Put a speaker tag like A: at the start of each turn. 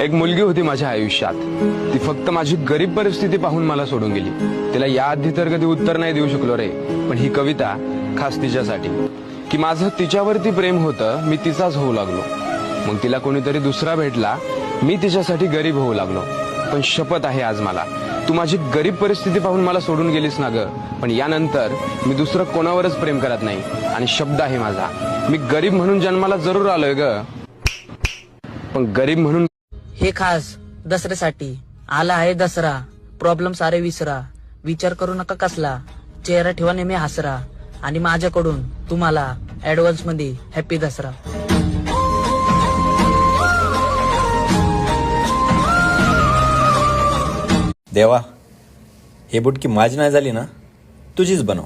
A: एक मुलगी होती माझ्या आयुष्यात. ती फक्त माझी गरीब परिस्थिती पाहून मला सोडून गेली. तिला याआधी तर कधी उत्तर नाही देऊ शकलो रे, पण ही कविता खास तिच्यासाठी. की माझं तिच्यावरती प्रेम होतं, मी तिचाच होऊ लागलो. मग तिला कोणीतरी दुसरा भेटला, मी तिच्यासाठी गरीब होऊ लागलो. पण शपथ आहे आज मला, तू माझी गरीब परिस्थिती पाहून मला सोडून गेलीस ना ग, पण यानंतर मी दुसरं कोणावरच प्रेम करत नाही. आणि शब्द आहे माझा, मी गरीब म्हणून जन्माला जरूर आलोय ग, पण गरीब म्हणून.
B: हे खास दसऱ्यासाठी आला आहे दसरा. प्रॉब्लेम सारे विसरा, विचार करू नका कसला, चेहरा ठेवा नेहमी हसरा. आणि माझ्याकडून तुम्हाला ऍडव्हान्स मध्ये हॅपी दसरा.
C: देवा, हे बुटकी माझी नाही झाली ना, तुझीच बनव.